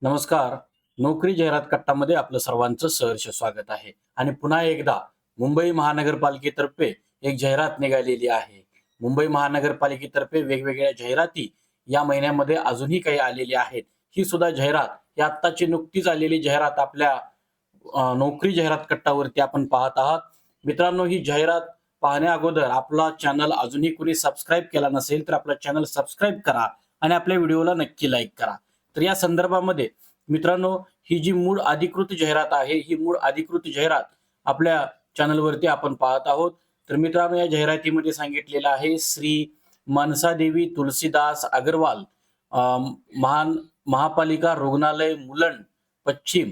नमस्कार. नोकरी जाहिरात कट्टामध्ये आपलं सर्वांचं सहर्ष स्वागत आहे. आणि पुन्हा एकदा मुंबई महानगरपालिकेतर्फे एक जाहिरात निघालेली आहे. मुंबई महानगरपालिकेतर्फे वेगवेगळ्या जाहिराती या महिन्यामध्ये अजूनही काही आलेली आहेत. ही सुद्धा जाहिरात ही आत्ताची नुकतीच आलेली जाहिरात आपल्या नोकरी जाहिरात कट्टावरती आपण पाहत आहात. मित्रांनो, ही जाहिरात पाहण्या अगोदर आपला चॅनल अजूनही कोणी सबस्क्राईब केला नसेल तर आपला चॅनल सबस्क्राईब करा आणि आपल्या व्हिडिओला नक्की लाईक करा. तर या संदर्भामध्ये मित्रांनो, ही जी मूळ अधिकृत जाहिरात आहे, ही मूळ अधिकृत जाहिरात आपल्या चॅनलवरती आपण पाहत आहोत. तर मित्रांनो, या जाहिरातीमध्ये सांगितलेलं आहे श्री मनसादेवी तुलसीदास अग्रवाल महान महापालिका रुग्णालय मुलुंड पश्चिम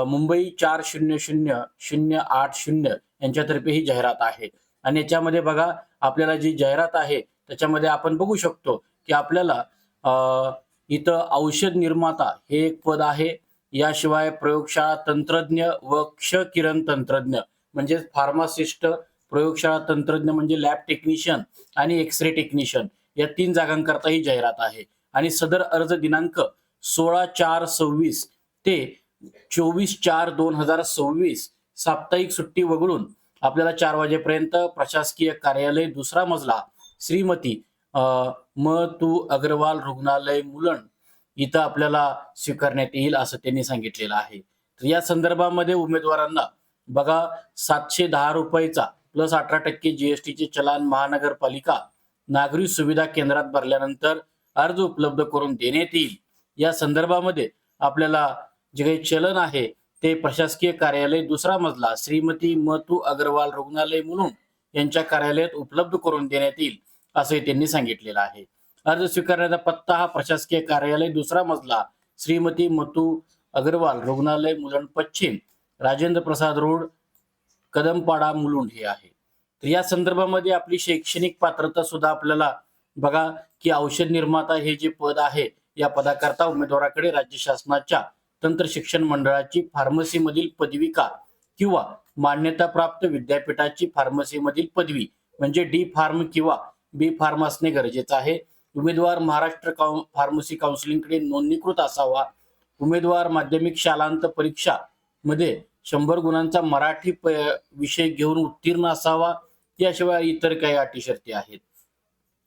मुंबई 400080 यांच्यातर्फे ही जाहिरात आहे. आणि याच्यामध्ये बघा, आपल्याला जी जाहिरात आहे त्याच्यामध्ये आपण बघू शकतो की आपल्याला इथं औषध निर्माता हे एक पद आहे. याशिवाय प्रयोगशाळा तंत्रज्ञ व क्ष किरण तंत्रज्ञ म्हणजे फार्मासिस्ट, प्रयोगशाळा तंत्रज्ञ म्हणजे लॅब टेक्निशियन आणि एक्सरे टेक्निशियन या 3 जागांकरता ही जाहिरात आहे. आणि सदर अर्ज दिनांक 16/4/26 ते 24/4/2026 साप्ताहिक सुट्टी वगळून आपल्याला 4 वाजेपर्यंत प्रशासकीय कार्यालय, दुसरा मजला, श्रीमती म तू अग्रवाल रुग्णालय मुलुंड इथं आपल्याला स्वीकारण्यात येईल असं त्यांनी सांगितलेलं आहे. तर या संदर्भामध्ये उमेदवारांना बघा, 710 रुपयाचा प्लस 18% जीएसटीचे चलान महानगरपालिका नागरी सुविधा केंद्रात भरल्यानंतर अर्ज उपलब्ध करून देण्यात येईल. या संदर्भामध्ये आपल्याला जे काही चलन आहे ते प्रशासकीय कार्यालय, दुसरा मजला, श्रीमती मथू अग्रवाल रुग्णालय मुलुंड यांच्या कार्यालयात उपलब्ध करून देण्यात येईल असे त्यांनी सांगितलेलं आहे. अर्ज स्वीकारण्याचा पत्ता हा प्रशासकीय कार्यालय, दुसरा मजला, श्रीमती मथू अग्रवाल रुग्णालय मुलुंड पश्चिम, राजेंद्र प्रसाद रोड, कदमपाडा मुलुंड हे आहे. तर या संदर्भामध्ये आपली शैक्षणिक पात्रता सुद्धा आपल्याला बघा की औषध निर्माता हे जे पद आहे या पदाकरता उमेदवाराकडे राज्य शासनाच्या तंत्र शिक्षण मंडळाची फार्मसीमधील पदविका किंवा मान्यताप्राप्त विद्यापीठाची फार्मसीमधील पदवी म्हणजे डी फार्म किंवा बी फार्म असणे गरजेचं आहे. उमेदवार महाराष्ट्र फार्मसी काउन्सिलिंगकडे नोंदणीकृत असावा. उमेदवार माध्यमिक शालांत परीक्षा मध्ये 100 गुणांचा मराठी विषय घेऊन उत्तीर्ण असावा. याशिवाय इतर काही अटी शर्ती आहेत.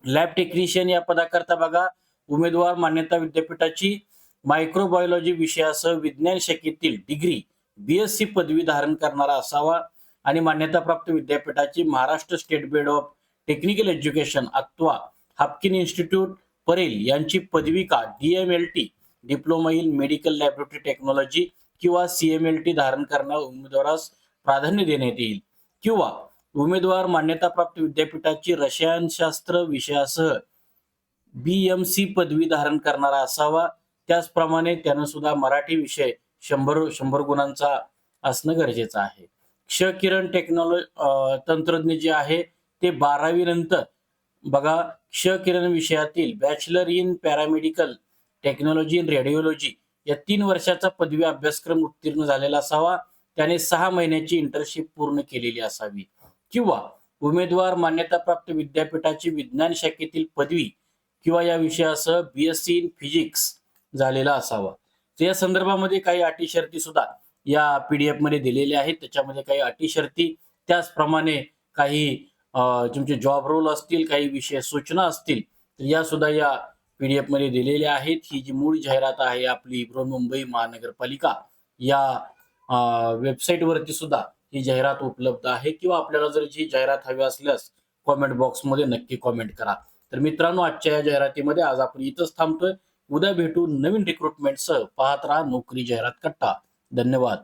लॅब टेक्निशियन या पदाकरता बघा, उमेदवार मान्यता विद्यापीठाची मायक्रोबायोलॉजी विषयासह विज्ञान शाखेतील डिग्री बीएससी पदवी धारण करणारा असावा आणि मान्यताप्राप्त विद्यापीठाची Maharashtra state board of technical education अथवा हाफकिन इन्स्टिट्यूट परेल यांची पदविका DMLT diploma in medical laboratory technology किंवा सीएमएलटी धारण करणाऱ्या उमेदवारास प्राधान्य देण्यात येईल. किंवा उमेदवार मान्यताप्राप्त विद्यापीठाची रसायनशास्त्र विषयासह बीएमसी पदवी धारण करणारा असावा. त्याचप्रमाणे त्यानं सुद्धा मराठी विषय 100 गुणांचा असणं गरजेचं आहे. क्ष किरण तंत्रज्ञ जे आहे ते 12वी नंतर बघा, क्ष किरण विषयातील bachelor in paramedical technology in radiology या 3 वर्षाचा पदवी अभ्यासक्रम उत्तीर्ण झालेला असावा. त्याने 6 महिन्याची इंटर्नशिप पूर्ण केलेली असावी. किंवा उमेदवार मान्यताप्राप्त विद्यापीठाची विज्ञान शाखेतील पदवी किंवा या विषयासह बीएससी इन फिजिक्स झालेला असावा. तर या संदर्भामध्ये काही अटी शर्ती सुद्धा या पीडीएफ मध्ये दिलेल्या आहेत. त्याच्यामध्ये काही अटी शर्ती, त्याचप्रमाणे काही तुमचे जॉब रोल असतील, काही विषय सूचना असतील, तर या सुद्धा या पीडीएफ मध्ये दिलेल्या आहेत. ही जी मूळ जाहिरात आहे आपली बृहन्मुंबई महानगरपालिका या वेबसाईट वरती सुद्धा ही जाहिरात उपलब्ध आहे. किंवा आपल्याला जर जी जाहिरात हवी असल्यास कॉमेंट बॉक्स मध्ये नक्की कॉमेंट करा. तर मित्रांनो, आजच्या या जाहिरातीमध्ये आज आपण इथंच थांबतोय. उद्या भेटू नवीन रिक्रुटमेंटसह. पाहत राहा नोकरी जाहिरात कट्टा. धन्यवाद.